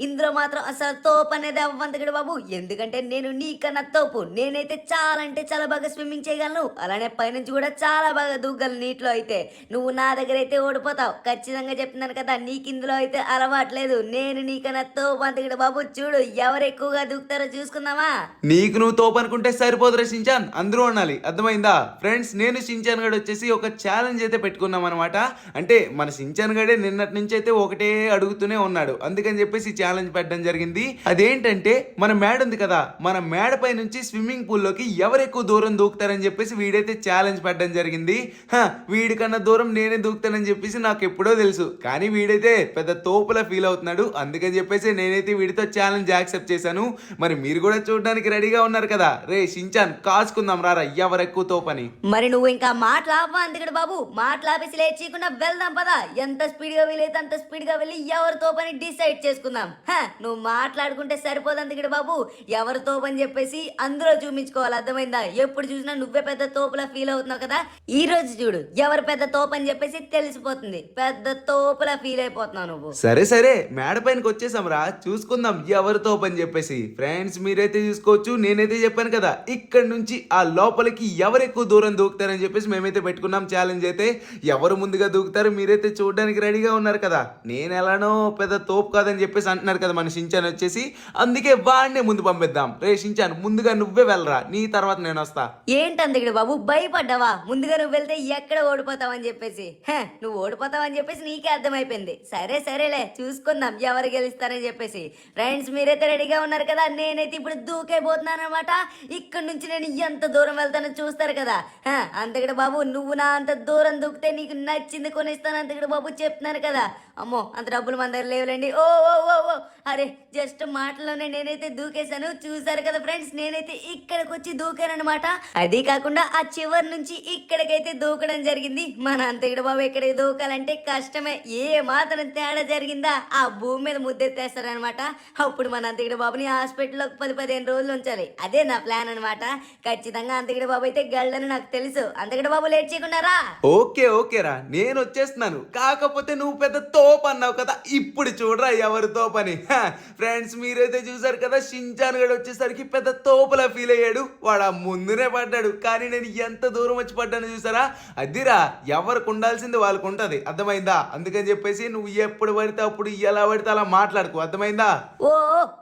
ఇందులో మాత్రం అసలు తోపు అనేది అవ్వంతగడు బాబు. ఎందుకంటే నేను నీకన్నా తోపు. నేనైతే చాలా అంటే చాలా బాగా స్విమ్మింగ్ చేయగలను. అలానే పైనుంచి కూడా చాలా బాగా దూకగలను నీటిలో అయితే. నువ్వు నా దగ్గర అయితే ఓడిపోతావు. ఖచ్చితంగా చెప్తున్నాను కదా, నీకు ఇందులో అయితే అలవాట్లేదు. నేను నీకన్నా తోపు అంతగడు బాబు. చూడు ఎవరు ఎక్కువగా దూకుతారో చూసుకుందామా. నీకు నువ్వు తోపు అనుకుంటే సరిపోదురా షించాన్, అందరూ ఉండాలి. అర్థమైందా ఫ్రెండ్స్? నేను షించాన్ గడు వచ్చేసి ఒక ఛాలెంజ్ అయితే పెట్టుకున్నాం అనమాట. అంటే మన షించాన్ గడే నిన్నటి నుంచి అయితే ఒకటే అడుగుతూనే ఉన్నాడు. అందుకని చెప్పేసి ఛాలెంజ్ పెట్టడం జరిగింది. అదేంటంటే మన మేడ ఉంది కదా, మన మేడ పై నుంచి స్విమ్మింగ్ పూల్ లోకి ఎవరు ఎక్కువ దూరం దూకుతారని చెప్పేసి వీడైతే ఛాలెంజ్ పెట్టడం జరిగింది. వీడికన్నా దూరం నేనే దూకుతానని చెప్పేసి నాకు ఎప్పుడో తెలుసు, కానీ వీడైతే పెద్ద తోపులా ఫీల్ అవుతున్నాడు. అందుకని చెప్పేసి నేనైతే వీడితో ఛాలెంజ్ యాక్సెప్ట్ చేశాను. మరి మీరు కూడా చూడడానికి రెడీగా ఉన్నారు కదా? రే షించాన్, కాచుకుందాం రారా ఎవరు ఎక్కువ తోపని. మరి నువ్వు ఇంకా మాట్లాపా అందుకడు బాబు. మాట్లాపేసి లేచకుండా వెళ్దాం పదా. ఎంత స్పీడ్ గా వీలైతే అంత స్పీడ్ గా వెళ్ళి ఎవరితో పని డిసైడ్ చేసుకుందాం. నువ్వు మాట్లాడుకుంటే సరిపోదు అందుకడు బాబు. ఎవరి తోపని చెప్పేసి అందులో చూపించుకోవాలి. అర్థమైందా? ఎప్పుడు చూసినా నువ్వే పెద్ద తోపులా ఫీల్ అవుతున్నావు కదా. ఈ రోజు చూడు ఎవరు పెద్ద తోపని చెప్పేసి తెలిసిపోతుంది. పెద్ద తోపులా ఫీల్ అయిపోతున్నావు నువ్వు. సరే సరే, మేడ పైనకి వచ్చేసాం రా, చూసుకుందాం ఎవరి తోపని చెప్పేసి. ఫ్రెండ్స్ మీరైతే చూసుకోవచ్చు, నేనైతే చెప్పాను కదా ఇక్కడ నుంచి ఆ లోపలికి ఎవరు ఎక్కువ దూరం దూకుతారని చెప్పేసి మేమైతే పెట్టుకున్నాం ఛాలెంజ్ అయితే. ఎవరు ముందుగా దూకుతారు మీరైతే చూడడానికి రెడీగా ఉన్నారు కదా. నేను ఎలానో పెద్ద తోపు కాదని చెప్పేసి అంటున్నారు కదా మన షించాన్ వచ్చేసి. అందుకే వాడినే ముందు పంపిద్దాం. రే షించాన్, ముందుగా నువ్వే వెళ్ళరా, నీ తర్వాత నేను వస్తా. ఏంటందుకడు బాబు భయపడ్డావా? ముందుగా నువ్వు వెళ్తే ఎక్కడ ఓడిపోతావని చెప్పేసి. నువ్వు ఓడిపోతావని చెప్పేసి నీకే అర్థమైపోయింది. సరే సరేలే, చూసుకుందాం ఎవరు గెలుస్తారని చెప్పేసి. ఫ్రెండ్స్ మీరైతే రెడీగా ఉన్నారు కదా. నేనైతే ఇప్పుడు దూకైపోతున్నాను అనమాట. ఇక్కడ నుంచి నేను ఎంత దూరం వెళ్తానో చూస్తారు కదా. అంతకడు బాబు, నువ్వు నా అంత దూరం దూకితే నీకు నచ్చింది కొనిస్తాను అంతకడు బాబు, చెప్తున్నాను కదా. అమ్మో, అంత డబ్బులు మన దగ్గర లేవులేండి. ఓ ఓ ఓ ఓ అరే, జస్ట్ మాటలోనే నేనైతే దూకేశాను. చూసారు కదా ఫ్రెండ్స్, నేనైతే ఇక్కడికి వచ్చి దూకానమాట. అది కాకుండా ఆ చివరి నుంచి ఇక్కడికైతే దూకడం జరిగింది. మన అంతకుడు బాబు ఇక్కడికి దూకాలంటే కష్టమే. ఏ మాత్రం తేడా జరిగిందా ఆ భూమి మీద ముద్దెత్తేస్తారనమాట. అప్పుడు మన అంతకుడు బాబుని హాస్పిటల్లో 10-15 రోజులు ఉంచాలి. అదే నా ప్లాన్ అనమాట. ఖచ్చితంగా అంతకుడు బాబు అయితే గళ్ళని నాకు తెలుసు. అంతకుడు బాబు లేట్ చేయకున్నారా? ఓకే ఓకే రా, నేను వచ్చేస్తున్నాను. కాకపోతే నువ్వు పెద్ద తోపు అన్నావు కదా, ఇప్పుడు చూడరా ఎవరు తోపని. ఫ్రెండ్స్ మీరైతే చూసారు కదా, షించాన్ గడు వచ్చేసరికి పెద్ద తోపులా ఫీల్ అయ్యాడు. వాడు ఆ ముందునే పడ్డాడు, కానీ నేను ఎంత దూరం వచ్చి పడ్డాను చూసారా. అదిరా, ఎవరికి ఉండాల్సింది వాళ్ళకు ఉంటది. అర్థమైందా? అందుకని చెప్పేసి నువ్వు ఎప్పుడు పడితే అప్పుడు ఎలా పడితే అలా మాట్లాడుకో. అర్థమైందా? ఓ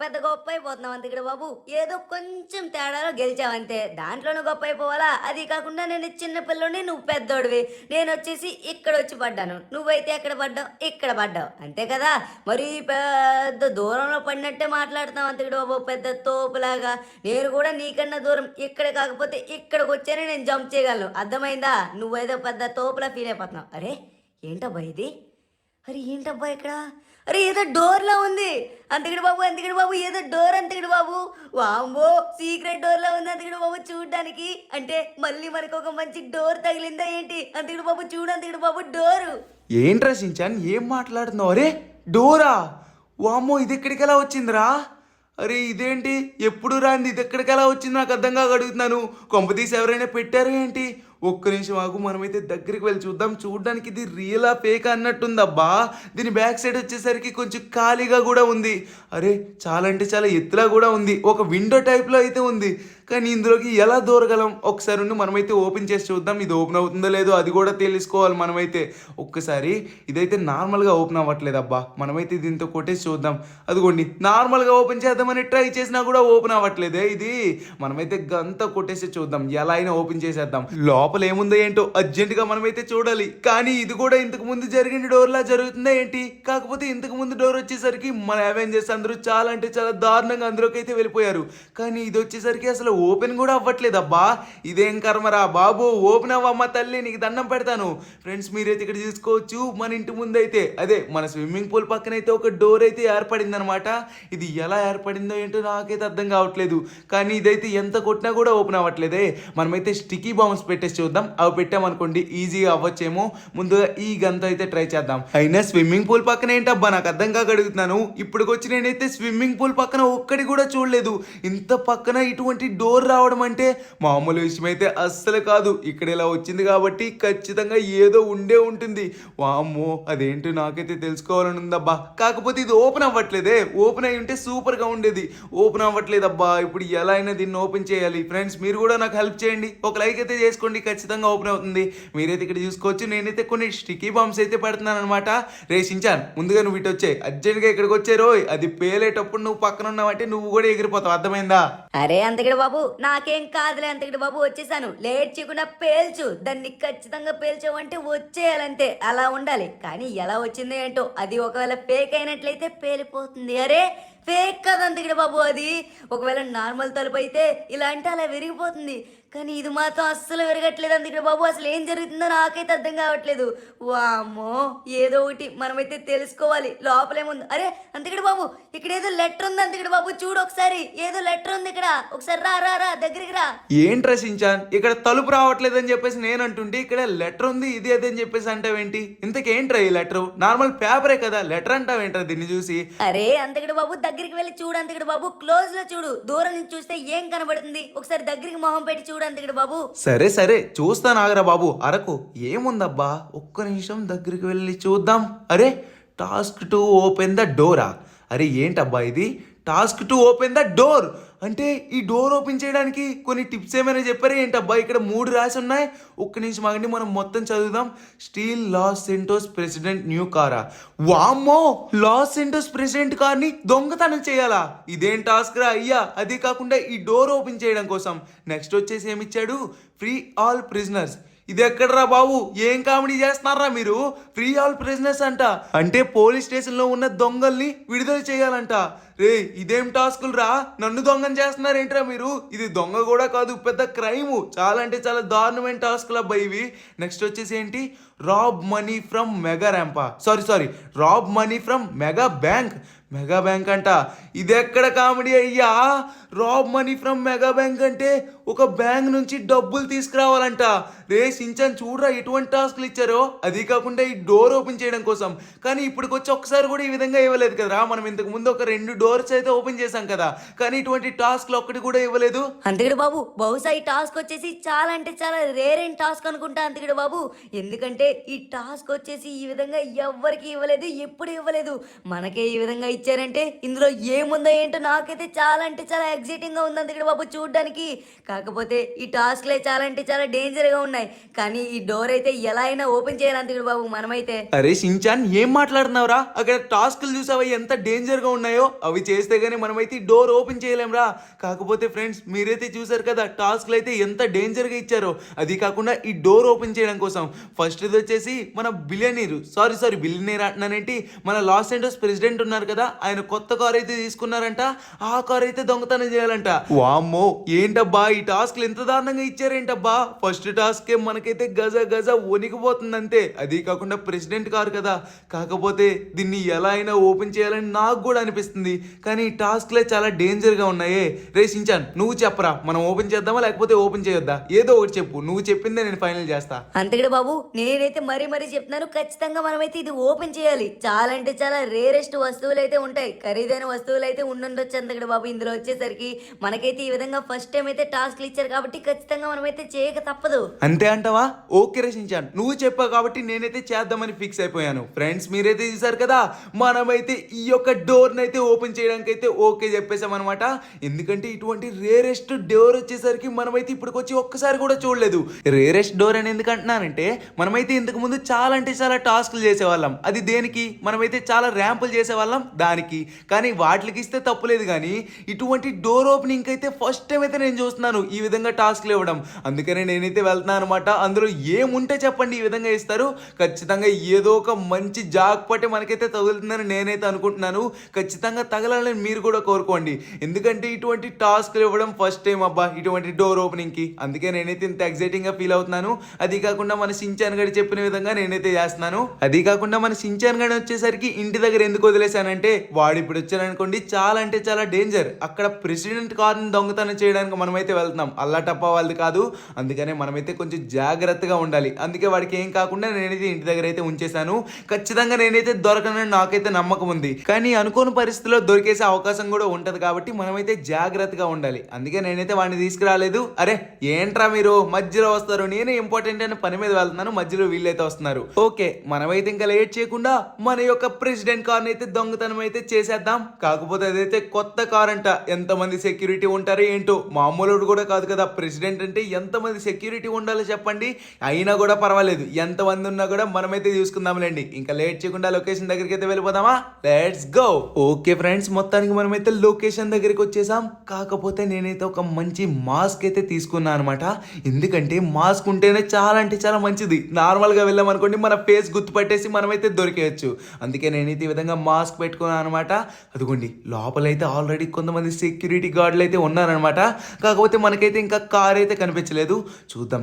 పెద్ద గొప్ప అయిపోతున్నావు అంతకుడు బాబు. ఏదో కొంచెం తేడాలో గెలిచావంతే, దాంట్లోనూ గొప్ప అయిపోవాలా? అది కాకుండా నేను చిన్న పిల్లని, నువ్వు పెద్దోడివి. నేను వచ్చేసి ఇక్కడ వచ్చి పడ్డాను, నువ్వైతే ఎక్కడ పడ్డావు? ఇక్కడ పడ్డావు, అంతే కదా. మరి పెద్ద దూరంలో పడినట్టే మాట్లాడుతున్నావు అంతకుడు బాబు, పెద్ద తోపులాగా. నేను కూడా నీకన్నా దూరం ఇక్కడ కాకపోతే ఇక్కడికి వచ్చానే నేను జంప్ చేయగలను. అర్థమైందా? నువ్వేదో పెద్ద తోపులా ఫీల్ అయిపోతున్నావు. అరే ఏంటబ్బా ఇది? అరే ఏంటబ్బా ఇక్కడ? అరే ఏదో డోర్లో ఉంది అంతకుడు బాబు. అంతకుడు బాబు ఏదో డోర్ అంతకుడు బాబు. వాంబో, సీక్రెట్ డోర్లో ఉంది అంతకుడు బాబు చూడడానికి. అంటే మళ్ళీ మనకు ఒక మంచి డోర్ తగిలిందా ఏంటి? అంతకుడు బాబు చూడు అంతకుడు బాబు డోరు. ఏంట్రా షించాన్, ఏం మాట్లాడుతున్నావు? అరే డోరా, వామ్మో ఇది ఎక్కడికి ఎలా వచ్చిందిరా? అరే ఇదేంటి, ఎప్పుడు రాంది ఇది ఎక్కడికి ఎలా వచ్చింది నాకు అర్థం కాక అడుగుతున్నాను. కొంపతీసి ఎవరైనా పెట్టారు ఏంటి? ఒక్క నిమిషం ఆగు, మనమైతే దగ్గరికి వెళ్ళి చూద్దాం. చూడడానికి ఇది రియలా ఫేక్ అన్నట్టుందబ్బా. దీని బ్యాక్ సైడ్ వచ్చేసరికి కొంచెం ఖాళీగా కూడా ఉంది. అరే చాలా అంటే చాలా ఎత్తులా కూడా ఉంది. ఒక విండో టైప్లో అయితే ఉంది, కానీ ఇందులోకి ఎలా దూరగలం? ఒకసారి ఉండి మనమైతే ఓపెన్ చేసి చూద్దాం. ఇది ఓపెన్ అవుతుందో లేదో అది కూడా తెలుసుకోవాలి మనమైతే. ఒక్కసారి ఇదైతే నార్మల్గా ఓపెన్ అవ్వట్లేదు అబ్బా. మనమైతే దీంతో కొట్టేసి చూద్దాం. అదిగోండి, నార్మల్గా ఓపెన్ చేద్దామని ట్రై చేసినా కూడా ఓపెన్ అవ్వట్లేదే ఇది. మనమైతే గంతా కొట్టేసి చూద్దాం, ఎలా అయినా ఓపెన్ చేసేద్దాం. లోపల ఏముందో ఏంటో అర్జెంటుగా మనమైతే చూడాలి. కానీ ఇది కూడా ఇంతకు ముందు జరిగిన డోర్లా జరుగుతుందా ఏంటి? కాకపోతే ఇంతకు ముందు డోర్ వచ్చేసరికి మన అవెంజర్స్ అందరూ చాలా అంటే చాలా దారుణంగా అందులోకి అయితే వెళ్ళిపోయారు. కానీ ఇది వచ్చేసరికి అసలు ఓపెన్ కూడా అవ్వట్లేదు అబ్బా. ఇదేం కర్మరా బాబు, ఓపెన్ అవ్వమ్మ తల్లి, నీకు దండం పెడతాను. ఫ్రెండ్స్ మీరైతే ఇక్కడ చూసుకోవచ్చు, మన ఇంటి ముందు అయితే అదే మన స్విమ్మింగ్ పూల్ పక్కన అయితే ఒక డోర్ అయితే ఏర్పడింది అనమాట. ఇది ఎలా ఏర్పడిందో ఏంటో నాకైతే అర్థం కావట్లేదు. కానీ ఇదైతే ఎంత కొట్టినా కూడా ఓపెన్ అవ్వట్లేదే. మనమైతే స్టిక్కీ బాంబ్స్ పెట్టేసి చూద్దాం. అవి పెట్టామనుకోండి ఈజీగా అవ్వచ్చేమో. ముందుగా ఈ గన్తో అయితే ట్రై చేద్దాం. అయినా స్విమ్మింగ్ పూల్ పక్కన ఏంటబ్బా నాకు అర్థం కాక అడుగుతున్నాను. ఇప్పటికొచ్చి నేనైతే స్విమ్మింగ్ పూల్ పక్కన ఒక్కటి కూడా చూడలేదు. ఇంత పక్కన ఇటువంటి డోర్ రావడం అంటే మామూలు విషయం అయితే అస్సలు కాదు. ఇక్కడ ఇలా వచ్చింది కాబట్టి ఖచ్చితంగా ఏదో ఉండే ఉంటుంది. వామ్మో అదేంటో నాకైతే తెలుసుకోవాలని ఉందబ్బా. కాకపోతే ఇది ఓపెన్ అవ్వట్లేదే. ఓపెన్ అయి ఉంటే సూపర్గా ఉండేది. ఓపెన్ అవ్వట్లేదబ్బా. ఇప్పుడు ఎలా అయినా దీన్ని ఓపెన్ చేయాలి. ఫ్రెండ్స్ మీరు కూడా నాకు హెల్ప్ చేయండి. ఒక లైక్ అయితే చేసుకోండి, ఖచ్చితంగా ఓపెన్ అవుతుంది. మీరైతే ఇక్కడ చూసుకోవచ్చు. నేనైతే కొన్ని స్టికీ బాంబ్స్ అయితే పెడుతున్నాను అనమాట. రేషించాను ముందుగా నువ్వు ఇటు వచ్చాయి. అర్జెంట్గా ఇక్కడికి వచ్చారో అది పేలేటప్పుడు నువ్వు పక్కన ఉన్నావంటే నువ్వు కూడా ఎగిరిపోతావు. అర్థమైందా? అరే అంతకిడ బాబు నాకేం కాదులే, అంతకిడ బాబు వచ్చేసాను. లేట్ చేయకుండా పేల్చు. దాన్ని ఖచ్చితంగా పేల్చావంటే వచ్చేయాలంతే. అలా ఉండాలి. కానీ ఎలా వచ్చిందో ఏంటో, అది ఒకవేళ ఫేక్ అయినట్లయితే పేలిపోతుంది. అరే ఫేక్ కదా అంతకిడ బాబు, అది ఒకవేళ నార్మల్ తలుపు అయితే ఇలా అంటే అలా విరిగిపోతుంది. కానీ ఇది మాత్రం అస్సలు విరగట్లేదు అంతకిడ బాబు. అసలు ఏం జరుగుతుందో నాకైతే అర్థం కావట్లేదు. వామ్మో ఏదో ఒకటి మనమైతే తెలుసుకోవాలి. లోపలేముంది? అరే అంతకిడ బాబు ఇక్కడ ఏదో లెటర్ ఉంది అంతకిడ బాబు, చూడు ఒకసారి. ఏదో లెటర్ ఉంది ఇక్కడ, ఒకసారి రా రా రా దగ్గరికి రా. ఏంట్రా షించాన్ ఇక్కడ తలుపు రావట్లేదు అని చెప్పేసి నేను అంటుంటే ఇక్కడ లెటర్ ఉంది ఇది అదే అని చెప్పేసి అంటావేంటి? ఇంతకేంట్రా ఈ లెటర్? నార్మల్ పేపరే కదా, లెటర్ అంటావేంట్రా దీన్ని చూసి? అరే అంతకిడ బాబు దగ్గరికి వెళ్ళి చూడు అంతకిడ బాబు. క్లోజ్ లో చూడు. దూరం నుంచి చూస్తే ఏం కనబడుతుంది? ఒకసారి దగ్గరికి మొహం పెట్టి చూడు అంతకిడ బాబు. సరే సరే చూస్తాను ఆగరా బాబు అరకు. ఏముందబ్బా ఒక్క నిమిషం దగ్గరికి వెళ్ళి చూద్దాం. అరే task to open the Dora. అరే ఏంటబ్బా ఇది? Task to open the door అంటే ఈ డోర్ ఓపెన్ చేయడానికి కొన్ని టిప్స్ ఏమైనా చెప్పారా ఏంటబ్బా? ఇక్కడ 3 రాసి ఉన్నాయి. ఒక్క నిమిషం ఆగండి మనం మొత్తం చదువుదాం. Steel Los Santos president new కారా. వామ్మో లాస్ సెంటోస్ ప్రెసిడెంట్ కార్ని దొంగతనం చేయాలా? ఇదేం టాస్క్ రా అయ్యా. అది కాకుండా ఈ డోర్ ఓపెన్ చేయడం కోసం నెక్స్ట్ వచ్చేసి ఏమిచ్చాడు? Free all prisoners. ఇది ఎక్కడరా బాబు? ఏం కామెడీ చేస్తున్నారా మీరు? ఫ్రీ ఆల్ ప్రిజనర్స్ అంట. అంటే పోలీస్ స్టేషన్లో ఉన్న దొంగల్ని విడుదల చేయాలంట. రే ఇదేం టాస్కులు రా? నన్ను దొంగని చేస్తున్నారేంట్రా మీరు? ఇది దొంగ కూడా కాదు, పెద్ద క్రైము. చాలా అంటే చాలా దారుణమైన టాస్కులు అబ్బా ఇవి. నెక్స్ట్ వచ్చేసి ఏంటి? రాబ్ మనీ ఫ్రమ్ మెగా ర్యాంపా. Sorry rob money from mega bank. Mega bank అంట. ఇది ఎక్కడ కామెడీ అయ్యా? Rob money from mega bank అంటే ఒక బ్యాంక్ నుంచి డబ్బులు తీసుకురావాలంట. రే సించాన్ చూడరా ఎటువంటి టాస్క్లు ఇచ్చారో. అది కాకుండా ఈ డోర్ ఓపెన్ చేయడం కోసం. కానీ ఇప్పటికొచ్చి ఒక్కసారి కూడా ఈ విధంగా ఇవ్వలేదు కదరా. మనం ఇంతకు ముందు ఒక 2 డోర్స్ అయితే ఓపెన్ చేశాం కదా, కానీ ఇటువంటి టాస్క్లు ఒక్కటి కూడా ఇవ్వలేదు. అంతకిడ బాబు బహుశా ఈ టాస్క్ వచ్చేసి చాలా అంటే చాలా రేర్ అయిన టాస్క్ అనుకుంటా అంతకిడ బాబు. ఎందుకంటే ఈ టాస్క్ వచ్చేసి ఈ విధంగా ఎవ్వరికి ఇవ్వలేదు, ఎప్పుడు ఇవ్వలేదు. మనకే ఈ విధంగా ఇచ్చారంటే ఇందులో ఏముందో ఏంటో నాకైతే చాలా అంటే చాలా ఎగ్జైటింగ్ గా ఉంది అంతకిడ బాబు చూడడానికి. కాకపోతే ఈ టాస్క్లే చాలా అంటే చాలా డేంజర్ గా ఉన్నాయి. కానీ ఈ డోర్ అయితే ఎలా అయినా ఓపెన్ చేయాలి అంతకిడ బాబు మనమైతే. అరే షించాన్ ఏం మాట్లాడుతున్నావురా? అక్కడ టాస్క్లు చూసావా ఎంత డేంజర్ గా ఉన్నాయో? అవి చేస్తే గానీ మనమైతే ఈ డోర్ ఓపెన్ చేయలేంరా. కాకపోతే ఫ్రెండ్స్ మీరైతే చూసారు కదా టాస్క్లు అయితే ఎంత డేంజర్ గా ఇచ్చారో. అది కాకుండా ఈ డోర్ ఓపెన్ చేయడం కోసం ఫస్ట్ ఇది వచ్చేసి మన బిలియనీరు సారీ బిలియనీర్ అంటున్నానేంటి, మన లాస్ ఏంజలస్ ప్రెసిడెంట్ ఉన్నారు కదా, ఆయన కొత్త కార్ అయితే తీసుకున్నారంట. ఆ కార్ అయితే దొంగతనం చేయాలంట. వామ్మో ఏంటబ్బా ఈ టాస్క్లు ఎంత దారుణంగా ఇచ్చారేంటబ్బా? ఫస్ట్ టాస్క్ మనకైతే గజ వణికిపోతుంది అంతే. అది కాకుండా ప్రెసిడెంట్ కారు కదా. కాకపోతే దీన్ని ఎలా అయినా ఓపెన్ చేయాలని నాకు కూడా అనిపిస్తుంది. కానీ ఈ టాస్క్లే చాలా డేంజర్ గా ఉన్నాయే. రే షించాన్ నువ్వు చెప్పరా, మనం ఓపెన్ చేద్దామా లేకపోతే ఓపెన్ చేయొద్దా? ఏదో ఒకటి చెప్పు. నువ్వు చెప్పిందే నేను ఫైనల్ చేస్తా. అంతకిడ బాబు నేనైతే మరీ చెప్తున్నాను, ఖచ్చితంగా మనమైతే ఇది ఓపెన్ చేయాలి. చాలా అంటే చాలా రేరెస్ట్ వస్తువులు అయితే ఉంటాయి, ఖరీదైన వస్తువులు అయితే ఉండుండొచ్చు అంతకిడ బాబు. ఇందులో వచ్చేసరికి మనకైతే ఈ విధంగా ఫస్ట్ టైం అయితే టాస్క్లు ఇచ్చారు కాబట్టి ఖచ్చితంగా మనమైతే చేయక తప్పదు. అంతే అంటావా? ఓకే రే షించాన్ నువ్వు చెప్పావు కాబట్టి నేనైతే చేద్దామని ఫిక్స్ అయిపోయాను. ఫ్రెండ్స్ మీరైతే చూసారు కదా, మనమైతే ఈ యొక్క డోర్ని అయితే ఓపెన్ చేయడానికి అయితే ఓకే చెప్పేసాం అనమాట. ఎందుకంటే ఇటువంటి రేరెస్ట్ డోర్ వచ్చేసరికి మనమైతే ఇప్పటికొచ్చి ఒక్కసారి కూడా చూడలేదు. రేరెస్ట్ డోర్ అని ఎందుకు అంటున్నానంటే మనమైతే ఇంతకు ముందు చాలా అంటే చాలా టాస్క్లు చేసేవాళ్ళం. అది దేనికి? మనమైతే చాలా ర్యాంపులు చేసేవాళ్ళం దానికి. కానీ వాటికి ఇస్తే తప్పులేదు. కానీ ఇటువంటి డోర్ ఓపెనింగ్ అయితే ఫస్ట్ టైం అయితే నేను చూస్తున్నాను ఈ విధంగా టాస్క్లు ఇవ్వడం. అందుకనే నేనైతే వెళ్తున్నాను అనమాట. అందులో ఏముంటే చెప్పండి ఈ విధంగా ఇస్తారు. ఖచ్చితంగా ఏదో ఒక మంచి జాక్పాటే మనకైతే తగులుతుందని నేనైతే అనుకుంటున్నాను. ఖచ్చితంగా తగలాలని మీరు కూడా కోరుకోండి. ఎందుకంటే ఇటువంటి టాస్క్లు ఇవ్వడం ఫస్ట్ టైం అబ్బా ఇటువంటి డోర్ ఓపెనింగ్ కి. అందుకే నేనైతే ఇంత ఎక్సైటింగ్ గా ఫీల్ అవుతున్నాను. అది కాకుండా మన షించాన్ గడి చెప్పిన విధంగా నేనైతే చేస్తున్నాను. అది కాకుండా మన షించాన్ గడి వచ్చేసరికి ఇంటి దగ్గర ఎందుకు వదిలేశానంటే వాడు ఇప్పుడు వచ్చారనుకోండి చాలా అంటే చాలా డేంజర్. అక్కడ ప్రెసిడెంట్ కార్ని దొంగతనం చేయడానికి మనమైతే వెళ్తాం. వెళ్తున్నాం, అల్లాటప్ప వాళ్ళది కాదు. అందుకనే మనమైతే కొంచెం జాగ్రత్తగా ఉండాలి. అందుకే వాడికి ఏం కాకుండా నేనైతే ఇంటి దగ్గర అయితే ఉంచేశాను. ఖచ్చితంగా నేనైతే దొరకనని నాకైతే నమ్మకం ఉంది. కానీ అనుకోని పరిస్థితుల్లో దొరికేసే అవకాశం కూడా ఉంటది కాబట్టి మనమైతే జాగ్రత్తగా ఉండాలి. అందుకే నేనైతే వాడిని తీసుకురాలేదు. అరే ఏంట్రా మీరు మధ్యలో వస్తారు, నేనే ఇంపార్టెంట్ అని పని మీద వెళ్తున్నాను, మధ్యలో వీళ్ళైతే వస్తున్నారు. ఓకే, మనమైతే ఇంకా లేట్ చేయకుండా మన యొక్క ప్రెసిడెంట్ కార్ అయితే దొంగతనం అయితే చేసేద్దాం. కాకపోతే అదైతే కొత్త కార్ అంట. ఎంతమంది సెక్యూరిటీ ఉంటారో ఏంటో, మామూలుడు కూడా కాదు కదా ప్రెసిడెంట్ అంటే. ఎంతమంది సెక్యూరిటీ ఉండాలో చెప్పండి. అయినా కూడా పర్వాలేదు, ఎంతమంది ఉన్నా కూడా మనమైతే చూసుకుందాంలేండి. ఇంకా లేట్ చేయకుండా లొకేషన్ దగ్గరికి అయితే వెళ్ళిపోదామా? Let's go. ఓకే ఫ్రెండ్స్, మొత్తానికి మనమైతే లొకేషన్ దగ్గరికి వచ్చేసాం. కాకపోతే నేనైతే ఒక మంచి మాస్క్ అయితే తీసుకున్నాను అనమాట. ఎందుకంటే మాస్క్ ఉంటేనే చాలా అంటే చాలా మంచిది. నార్మల్గా వెళ్ళామనుకోండి మన ఫేస్ గుర్తుపట్టేసి మనమైతే దొరికేయచ్చు. అందుకే నేనైతే ఈ విధంగా మాస్క్ పెట్టుకున్నాను అనమాట. అదిగోండి లోపలైతే ఆల్రెడీ కొంతమంది సెక్యూరిటీ గార్డులు అయితే ఉన్నారనమాట. కాకపోతే మనకైతే ఇంకా కార్ అయితే కనిపించలేదు. చూద్దాం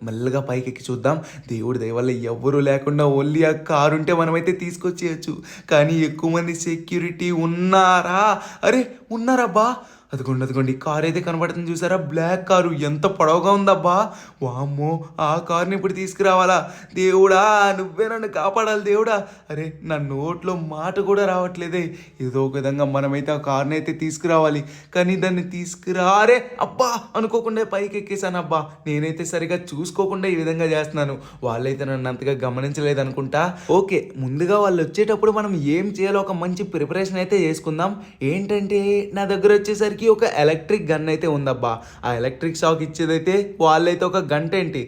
మెల్లగా పైకి ఎక్కి చూద్దాం. దేవుడి దయ వల్ల ఎవ్వరూ లేకుండా ఓన్లీ ఆ కారు ఉంటే మనమైతే తీసుకొచ్చేయచ్చు. కానీ ఎక్కువ మంది సెక్యూరిటీ ఉన్నారా? అరే ఉన్నారబ్బా. అదిగోండి కార్ అయితే కనబడుతుంది చూసారా? బ్లాక్ కారు ఎంత పొడవుగా ఉందబ్బా. వామ్మో, ఆ కార్ని ఇప్పుడు తీసుకురావాలా? దేవుడా నువ్వే నన్ను కాపాడాలి దేవుడా. అరే నా నోట్లో మాట కూడా రావట్లేదే. ఏదో ఒక విధంగా మనమైతే ఆ కార్ని అయితే తీసుకురావాలి. కానీ దాన్ని తీసుకురారే అబ్బా అనుకోకుండా పైకి ఎక్కేసాను అబ్బా. నేనైతే సరిగా చూసుకోకుండా ఈ విధంగా చేస్తున్నాను. వాళ్ళైతే నన్ను అంతగా గమనించలేదు అనుకుంటా. ఓకే, ముందుగా వాళ్ళు వచ్చేటప్పుడు మనం ఏం చేయాలో ఒక మంచి ప్రిపరేషన్ అయితే చేసుకుందాం. ఏంటంటే నా దగ్గర వచ్చేసరికి ఒక ఎలక్ట్రిక్ గన్ అయితే ఉందబ్బా. ఆ ఎలక్ట్రిక్ షాక్ ఇచ్చేదైతే వాళ్ళైతే ఒక గంట ఏంటి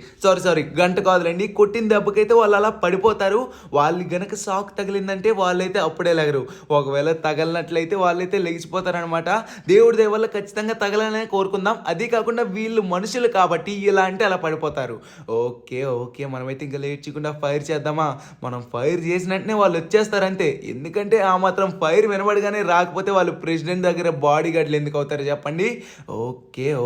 సారీ గంట కాదులేండి, కొట్టిన దెబ్బకైతే వాళ్ళు అలా పడిపోతారు. వాళ్ళు గనక షాక్ తగిలిందంటే వాళ్ళైతే అప్పుడే లెగరు. ఒకవేళ తగలినట్లయితే వాళ్ళైతే లెగిసిపోతారనమాట. దేవుడి దయ వల్ల ఖచ్చితంగా తగలనే కోరుకుందాం. అది కాకుండా వీళ్ళు మనుషులు కాబట్టి ఇలా అంటే అలా పడిపోతారు. ఓకే మనమైతే ఇంకా లేట్ చేయకుండా ఫైర్ చేద్దామా? మనం ఫైర్ చేసినట్టునే వాళ్ళు వచ్చేస్తారంతే. ఎందుకంటే ఆ మాత్రం ఫైర్ వినబడగానే రాకపోతే వాళ్ళు ప్రెసిడెంట్ దగ్గర బాడీ గార్డులు ఎందుకు అవుతారు చెప్పండి?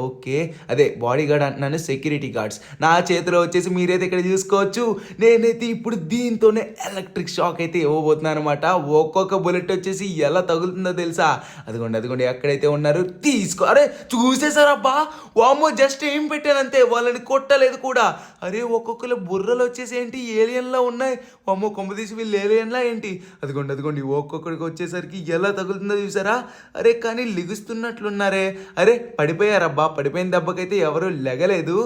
ఓకే అదే బాడీ గార్డ్ అంటున్నాను, సెక్యూరిటీ గార్డ్స్. నా చేతిలో వచ్చేసి మీరైతే ఇక్కడ చూసుకోవచ్చు. నేనైతే ఇప్పుడు దీంతోనే ఎలక్ట్రిక్ షాక్ అయితే ఇవ్వబోతున్నాను అనమాట. ఒక్కొక్క బుల్లెట్ వచ్చేసి ఎలా తగులుతుందో తెలుసా? అదిగోండి ఎక్కడైతే ఉన్నారు తీసుకో. అరే చూసేసారబ్బా. వామ్మో, జస్ట్ ఏం పెట్టానంతే, వాళ్ళని కొట్టలేదు కూడా. అరే ఒక్కొక్కరు బుర్రలు వచ్చేసి ఏంటి ఏలియన్లా ఉన్నాయి. వామ్మో, కొమ్మ తీసి వీళ్ళు ఏలియన్లా ఏంటి? అదిగోండి ఒక్కొక్కడికి వచ్చేసరికి ఎలా తగులుతుందో చూసారా? అరే కానీ లెగుస్తున్నట్లున్నారే. అరే పడిపోయారబ్బా. పడిపోయిన దెబ్బకైతే ఎవరు లెగలేదు.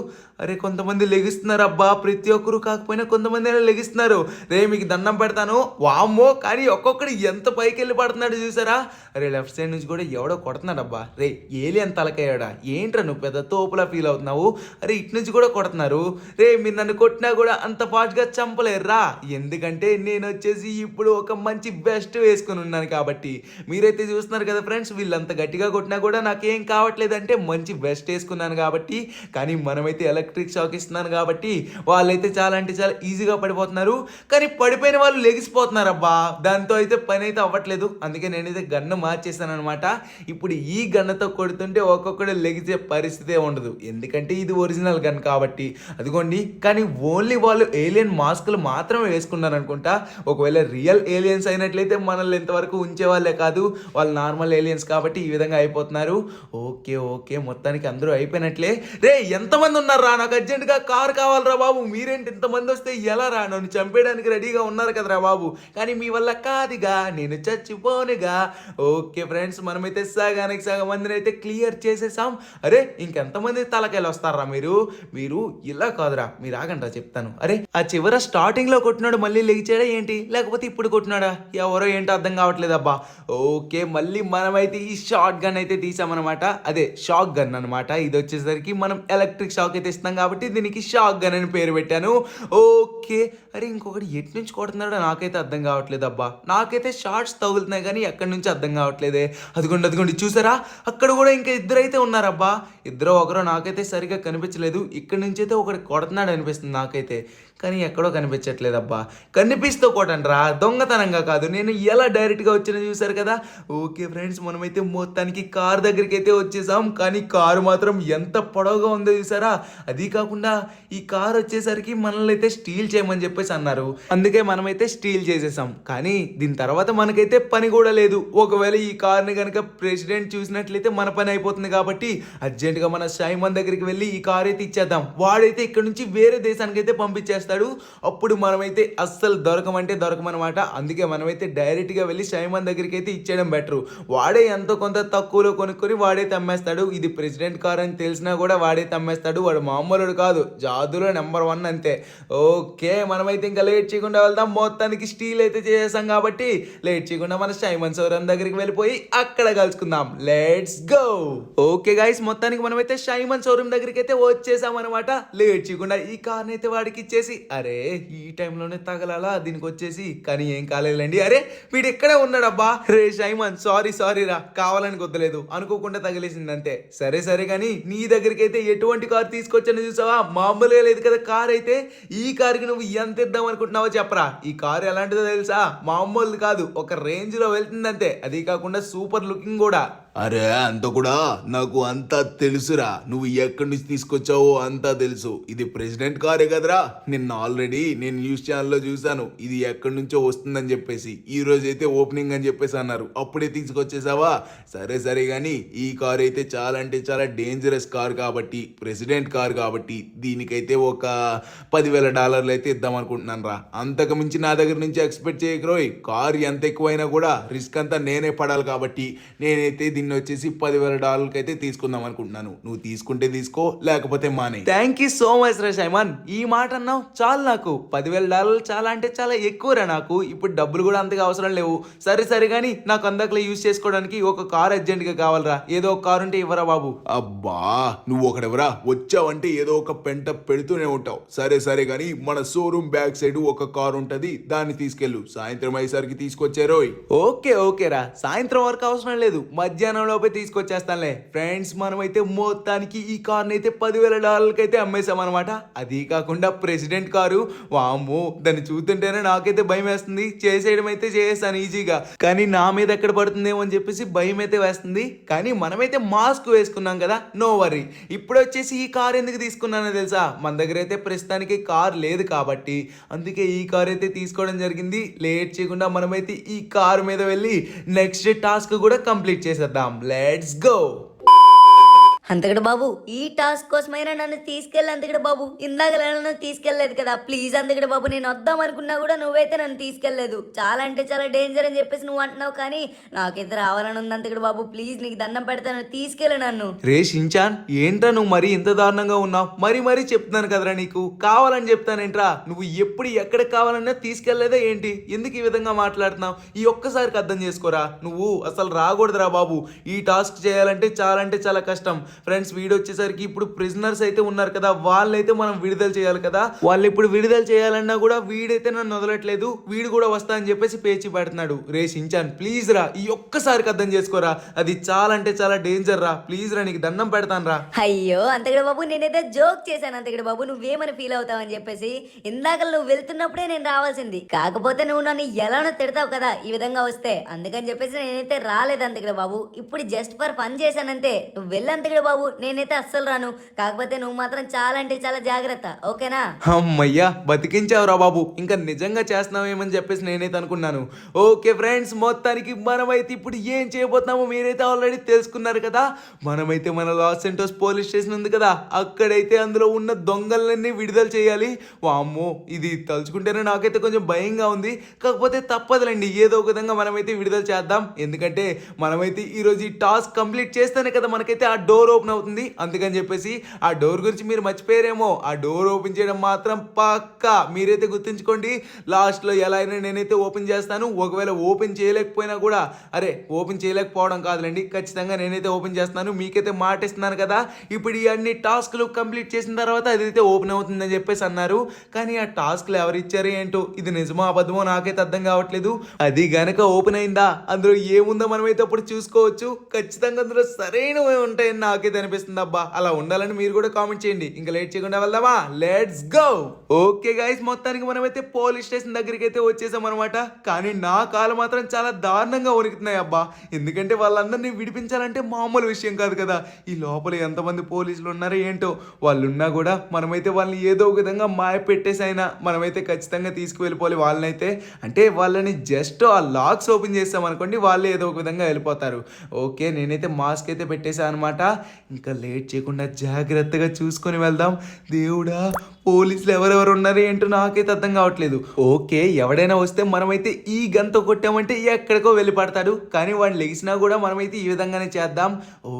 అరే కొంతమంది లెగిస్తున్నారబ్బా, ప్రతి ఒక్కరు కాకపోయినా కొంతమంది లెగిస్తున్నారు. రే మీకు దండం పెడతాను. వామ్మో, కానీ ఒక్కొక్కడు ఎంత పైకి వెళ్ళి పడుతున్నాడు చూసారా? అరే లెఫ్ట్ సైడ్ నుంచి కూడా ఎవడో కొడుతున్నాడబ్బా. రే ఏలియన్ తలకయ్యాడా ఏంట్రా నువ్వు పెద్ద తోపులా ఫీల్ అవుతున్నావు? అరే ఇటు నుంచి కూడా కొడుతున్నారు. రే మీరు నన్ను కొట్టినా కూడా అంత ఫాస్ట్గా చంపలేరురా. ఎందుకంటే నేను వచ్చేసి ఇప్పుడు ఒక మంచి బెస్ట్ వేసుకుని ఉన్నాను కాబట్టి. మీరైతే చూస్తున్నారు కదా ఫ్రెండ్స్, వీళ్ళంత గట్టిగా కొట్టినా కూడా నాకేం కావట్లేదంటే మంచి బెస్ట్ వేసుకున్నాను కాబట్టి. కానీ మనమైతే ఎలక్ట్రిక్ షాక్ ఇస్తున్నాను కాబట్టి వాళ్ళైతే చాలా అంటే చాలా ఈజీగా పడిపోతున్నారు. కానీ పడిపోయిన వాళ్ళు లెగిసిపోతున్నారు అబ్బా. దాంతో అయితే పని అయితే అవ్వట్లేదు. అందుకే నేనైతే గన్ను మార్చేసాను అనమాట. ఇప్పుడు ఈ గన్నుతో కొడుతుంటే ఒక్కొక్కడు లెగిసే పరిస్థితే ఉండదు. ఎందుకంటే ఇది ఒరిజినల్ గన్ కాబట్టి. అదిగోండి, కానీ ఓన్లీ వాళ్ళు ఏలియన్ మాస్కులు మాత్రమే వేసుకున్నారు అనుకుంటా. ఒకవేళ రియల్ ఏలియన్స్ అయినట్లయితే మనల్ని ఎంతవరకు ఉంచేవాళ్ళే కాదు. వాళ్ళు నార్మల్ ఏలియన్స్ కాబట్టి ఈ విధంగా అయిపోతున్నారు. ఓకే మొత్తానికి అందరూ అయిపోయినట్లే. రే ఎంతమంది ఉన్నారా? నాకు అర్జెంటుగా కారు కావాలరా బాబు. మీరేంటి ఇంతమంది వస్తే ఎలా రా? నన్ను చంపేయడానికి రెడీగా ఉన్నారు కదరా బాబు. కానీ మీ వల్ల కాదుగా, నేను చచ్చిపోనుగా. ఓకే ఫ్రెండ్స్, మనమైతే సగానికి సగం మందిని అయితే క్లియర్ చేసేసాం. అరే ఇంకెంతమంది తలకాయలు వస్తారా మీరు ఇలా కాదురా, మీరు ఆగంటారా చెప్తాను. అరే ఆ చివర స్టార్టింగ్ లో కొట్టినాడు మళ్ళీ లెగిచాడా ఏంటి, లేకపోతే ఇప్పుడు కొట్టినాడా? ఎవరో ఏంటో అర్థం కావట్లేదు అబ్బా. ఓకే, మళ్ళీ మనమైతే ఈ షార్ట్ గన్ అయితే తీసామన్నమాట. అదే షాక్ గన్ అనమాట. ఇది వచ్చేసరికి మనం ఎలక్ట్రిక్ షాక్ అయితే ఇస్తాం కాబట్టి దీనికి షాక్ గన్ అని పేరు పెట్టాను. ఓకే, అరే ఇంకొకటి ఎటు నుంచి కొడుతున్నాడో నాకైతే అర్థం కావట్లేదు అబ్బా. నాకైతే షార్ట్స్ తగులుతున్నాయి కానీ ఎక్కడి నుంచి అర్థం కావట్లేదే. అదిగోండి చూసారా? అక్కడ కూడా ఇంకా ఇద్దరు అయితే ఉన్నారబ్బా. ఇద్దరు ఒకరో నాకైతే సరిగా కనిపించలేదు. ఇక్కడి నుంచి అయితే ఒకటి కొడుతున్నాడు అనిపిస్తుంది నాకైతే, కానీ ఎక్కడో కనిపించట్లేదబ్బా. కనిపిస్తూ కొట్టండి రా, దొంగతనంగా కాదు. నేను ఎలా డైరెక్ట్గా వచ్చినా చూసారు కదా. ఓకే ఫ్రెండ్స్, మనమైతే మొత్తానికి కార్ కార్ దగ్గరికి అయితే వచ్చేసాం. కానీ కారు మాత్రం ఎంత పొడవుగా ఉందో చూసారా. అది కాకుండా ఈ కార్ వచ్చేసరికి మనల్ని అయితే స్టీల్ చేయమని చెప్పేసి అన్నారు. అందుకే మనమైతే స్టీల్ చేసేసాం. కానీ దీని తర్వాత మనకైతే పని కూడా లేదు. ఒకవేళ ఈ కార్ని కనుక ప్రెసిడెంట్ చూసినట్లయితే మన పని అయిపోతుంది కాబట్టి అర్జెంటుగా మన సైమన్ దగ్గరికి వెళ్ళి ఈ కార్ అయితే ఇచ్చేద్దాం. వాడైతే ఇక్కడ నుంచి వేరే దేశానికి అయితే పంపించేస్తాడు. అప్పుడు మనమైతే అస్సలు దొరకమనమాట. అందుకే మనమైతే డైరెక్ట్గా వెళ్ళి సైమన్ దగ్గరికి అయితే ఇచ్చేయడం బెటర్. వాడే ఎంతో కొంత తక్కువలో కొనుక్కొని వాడైతే అమ్మేస్తాడు. ఇది ప్రెసిడెంట్ కార్ అని తెలిసినా కూడా వాడైతే అమ్మేస్తాడు. వాడు మామూలుడు కాదు, జాదులో నెంబర్ 1 అంతే. ఓకే, మనమైతే ఇంకా లేట్ చేయకుండా వెళ్దాం. మొత్తానికి స్టీల్ అయితే చేసేసాం కాబట్టి లేట్ చేయకుండా మన సైమన్ షోరూమ్ దగ్గరికి వెళ్ళిపోయి అక్కడ కలుసుకుందాం. Let's go. ఓకే గైస్, మొత్తానికి మనమైతే సైమన్ షోరూమ్ దగ్గరికి అయితే వచ్చేసాం అనమాట. లేట్ చేయకుండా ఈ కార్ని అయితే వాడికి ఇచ్చేసి, అరే ఈ టైంలోనే తగలాలా దీనికి వచ్చేసి, కానీ ఏం కాలేదులేండి. అరే వీడు ఎక్కడే ఉన్నాడబ్బా. రే సైమన్, సారీ రా, కావాలని గుద్దలేదు, అనుకోకుండా తగిలేసింది అంతే. సరే కానీ నీ దగ్గరికి అయితే ఎటువంటి కార్ తీసుకొచ్చాను చూసావా? మామూలుగా లేదు కదా కార్ అయితే. ఈ కార్కి నువ్వు ఎంత ఇద్దాం అనుకుంటున్నావో చెప్పరా. ఈ కార్ ఎలాంటిదో తెలుసా? మామూలు కాదు, ఒక రేంజ్ లో వెళ్తుందంతే. అది కాకుండా సూపర్ లుకింగ్ కూడా. అరే అంత కూడా నాకు అంతా తెలుసురా. నువ్వు ఎక్కడి నుంచి తీసుకొచ్చావో అంతా తెలుసు. ఇది ప్రెసిడెంట్ కారే కదరా. ఆల్రెడీ నేను న్యూస్ ఛానల్లో చూశాను ఇది ఎక్కడి నుంచో వస్తుందని చెప్పేసి. ఈ రోజు అయితే ఓపెనింగ్ అని చెప్పేసి అన్నారు. అప్పుడే తీసుకొచ్చేసావా? సరే కానీ ఈ కార్ అయితే చాలా అంటే చాలా డేంజరస్ కార్ కాబట్టి, ప్రెసిడెంట్ కార్ కాబట్టి దీనికైతే ఒక $10,000 అయితే ఇద్దాం అనుకుంటున్నాను రా. అంతకు మించి నా దగ్గర నుంచి ఎక్స్పెక్ట్ చేయకరోయ్. కార్ ఎంత ఎక్కువైనా కూడా రిస్క్ అంతా నేనే పడాలి కాబట్టి నేనైతే దీన్ని వచ్చేసి $10,000 అయితే తీసుకుందాం అనుకుంటున్నాను. నువ్వు తీసుకుంటే తీసుకో, లేకపోతే మానే. థ్యాంక్ యూ సో మచ్ రా సైమన్. ఈ మాట అన్నావు చాలు. నాకు $10,000 చాలా అంటే చాలా ఎక్కువరా. నాకు ఇప్పుడు డబ్బులు కూడా అంతగా అవసరం లేవు. సరే కానీ నాకు అందకలో యూజ్ చేసుకోవడానికి ఒక కార్ అర్జెంట్గా కావాలరా. ఏదో ఒక కార్ ఉంటే ఇవ్వరా బాబు. అబ్బా నువ్వు ఒకడెవరా, వచ్చావంటే ఏదో ఒక పెంట పెడుతూనే ఉంటావు. సరే కానీ మన షోరూమ్ బ్యాక్ సైడ్ ఒక కార్ ఉంటది, దాన్ని తీసుకెళ్ళు. సాయంత్రం అయ్యేసరికి తీసుకొచ్చారోయ్. ఓకే రా, సాయంత్రం వరకు అవసరం లేదు, మధ్యాహ్నం లోపే తీసుకొచ్చేస్తానులే. ఫ్రెండ్స్, మనమైతే మొత్తానికి ఈ కార్ని అయితే $10,000 అయితే అమ్మేసామన్నమాట. అది కాకుండా ప్రెసిడెంట్ కారు, వామ్మో దాన్ని చూస్తుంటేనే నాకైతే భయం వేస్తుంది. చేసేయడం అయితే చేసేస్తాను ఈజీగా, కానీ నా మీద ఎక్కడ పడుతుందేమో అని చెప్పేసి భయం అయితే వేస్తుంది. కానీ మనమైతే మాస్క్ వేసుకున్నాం కదా, నో వరీ. ఇప్పుడు వచ్చేసి ఈ కార్ ఎందుకు తీసుకున్నానో తెలుసా? మన దగ్గర అయితే ప్రస్తుతానికి కార్ లేదు కాబట్టి అందుకే ఈ కార్ అయితే తీసుకోవడం జరిగింది. లేట్ చేయకుండా మనమైతే ఈ కార్ మీద వెళ్ళి నెక్స్ట్ టాస్క్ కూడా కంప్లీట్ చేసేద్దాం. Let's go. అంతకడ బాబు, ఈ టాస్క్ కోసమైనా నన్ను తీసుకెళ్ళి. అంతకడ బాబు, ఇందాక నన్ను తీసుకెళ్ళలేదు కదా ప్లీజ్. అంతకడ బాబు, నేను వద్దాం అనుకున్నా కూడా నువ్వైతే నన్ను తీసుకెళ్ళలేదు. చాలా అంటే చాలా డేంజర్ అని చెప్పేసి నువ్వు అంటున్నావు, కానీ నాకైతే రావాలని ఉంది. అంతకడ బాబు ప్లీజ్, నీకు దండం పెడతాను, తీసుకెళ్ళి నన్ను. రే షిన్చాన్, ఏంట్రా నువ్వు మరీ ఇంత దారుణంగా ఉన్నావు? మరీ చెప్తున్నాను కదరా నీకు, కావాలని చెప్తానేంట్రా. నువ్వు ఎప్పుడు ఎక్కడ కావాలన్నా తీసుకెళ్లేదా ఏంటి? ఎందుకు ఈ విధంగా మాట్లాడుతున్నావు? ఈ ఒక్కసారికి అర్థం చేసుకోరా. నువ్వు అసలు రాకూడదురా బాబు. ఈ టాస్క్ చేయాలంటే చాలా కష్టం. ఫ్రెండ్స్, వీడు వచ్చేసరికి ఇప్పుడు ప్రిజనర్స్ అయితే ఉన్నారు కదా, వాళ్ళైతే మనం విడుదల చేయాలి కదా. వాళ్ళు ఇప్పుడు విడుదల చేయాలన్నా కూడా వీడైతే నన్ను వదలట్లేదు. వీడు కూడా వస్తా అని చెప్పేసి పేచి పెడుతున్నాడు. రే షిన్చాన్ ప్లీజ్ రా, ఈ ఒక్కసారికి అర్థం చేసుకోరా. అది చాలా అంటే చాలా డేంజర్ రా. ప్లీజ్ రా, నీకు దండం పెడతాను రా. అయ్యో అంతకడ బాబు, నేనైతే జోక్ చేశాను. అంతకడ బాబు, నువ్వేమని ఫీల్ అవుతావని చెప్పేసి. ఇందాక నువ్వు వెళ్తున్నప్పుడే నేను రావాల్సింది, కాకపోతే నువ్వు నన్ను ఎలానో తిడతావు కదా ఈ విధంగా వస్తే. అందుకని చెప్పేసి నేనైతే రాలేదు అంతకడ బాబు. ఇప్పుడు జస్ట్ ఫర్ పని చేశానంతే. నువ్వు వెళ్ళి అంతకడ బాబు, నేనైతే అస్సలు రాను. కాకపోతే నువ్వు మాత్రం చాలా అంటే చాలా జాగ్రత్త, ఓకేనా? అమ్మయ్యా, బతికించావురా బాబు. ఇంకా నిజంగా చేస్తున్నావేమని చెప్పేసి నేనైతే అనుకున్నాను. ఓకే ఫ్రెండ్స్, మొత్తానికి మనమైతే ఇప్పుడు ఏం చేయబోతున్నామో మీరైతే ఆల్రెడీ తెలుసుకున్నారు కదా. మనమైతే మన లాస్ సెంటోస్ పోలీస్ స్టేషన్ ఉంది కదా, అక్కడైతే అందులో ఉన్న దొంగలన్నీ విడుదల చేయాలి. వామ్మో, ఇది తలుచుకుంటేనే నాకైతే కొంచెం భయంగా ఉంది. కాకపోతే తప్పదులేండి, ఏదో ఒక విధంగా మనమైతే విడుదల చేద్దాం. ఎందుకంటే మనమైతే ఈరోజు ఈ టాస్క్ కంప్లీట్ చేస్తేనే కదా మనకైతే ఆ డోర్ ఓపెన్ అవుతుంది. అందుకని చెప్పేసి ఆ డోర్ గురించి మీరు మర్చిపోయారేమో. ఆ డోర్ ఓపెన్ చేయడం మాత్రం పక్కా మీరైతే గుర్తుంచుకోండి. లాస్ట్లో ఎలా అయినా నేనైతే ఓపెన్ చేస్తాను. ఒకవేళ ఓపెన్ చేయలేకపోయినా కూడా, అరే ఓపెన్ చేయలేకపోవడం కాదులేండి, ఖచ్చితంగా నేనైతే ఓపెన్ చేస్తాను. మీకైతే మాట ఇస్తున్నాను కదా. ఇప్పుడు ఈ అన్ని టాస్క్లు కంప్లీట్ చేసిన తర్వాత అదైతే ఓపెన్ అవుతుందని చెప్పేసి అన్నారు. కానీ ఆ టాస్క్లు ఎవరు ఇచ్చారు ఏంటో, ఇది నిజమో అబద్ధమో నాకైతే అర్థం కావట్లేదు. అది గనక ఓపెన్ అయిందా, అందులో ఏముందో మనమైతే అప్పుడు చూసుకోవచ్చు. ఖచ్చితంగా అందులో సరైనవి ఉంటాయని నాకైతే నాకైతే అనిపిస్తుంది అబ్బా. అలా ఉండాలని మీరు కూడా కామెంట్ చేయండి. ఇంకా లేట్ చేయకుండా వెళ్దామా, లెట్స్ గో. ఓకే గైస్, మొత్తానికి మనమైతే పోలీస్ స్టేషన్ దగ్గరికి అయితే వచ్చేసాం అనమాట. కానీ నా కాలు మాత్రం చాలా దారుణంగా వణుకుతున్నాయి అబ్బా. ఎందుకంటే వాళ్ళందరినీ విడిపించాలంటే మామూలు విషయం కాదు కదా. ఈ లోపల ఎంతమంది పోలీసులు ఉన్నారో ఏంటో, వాళ్ళు ఉన్నా కూడా మనమైతే వాళ్ళని ఏదో ఒక విధంగా మాయ పెట్టేసి అయినా మనమైతే ఖచ్చితంగా తీసుకువెళ్ళిపోవాలి వాళ్ళనైతే. అంటే వాళ్ళని జస్ట్ ఆ లాక్స్ ఓపెన్ చేస్తాం అనుకోండి, వాళ్ళు ఏదో ఒక విధంగా వెళ్ళిపోతారు. ఓకే, నేనైతే మాస్క్ అయితే పెట్టేశాను అనమాట. ఇంకా లేట్ చేయకుండా జాగ్రత్తగా చూసుకొని వెళ్దాం. దేవుడా, పోలీసులు ఎవరెవరు ఉన్నారు ఏంటో నాకైతే అర్థం కావట్లేదు. ఓకే, ఎవడైనా వస్తే మనమైతే ఈ గంతో కొట్టామంటే ఎక్కడికో వెళ్ళి పడతాడు. కానీ వాడు లెగిసినా కూడా మనమైతే ఈ విధంగానే చేద్దాం.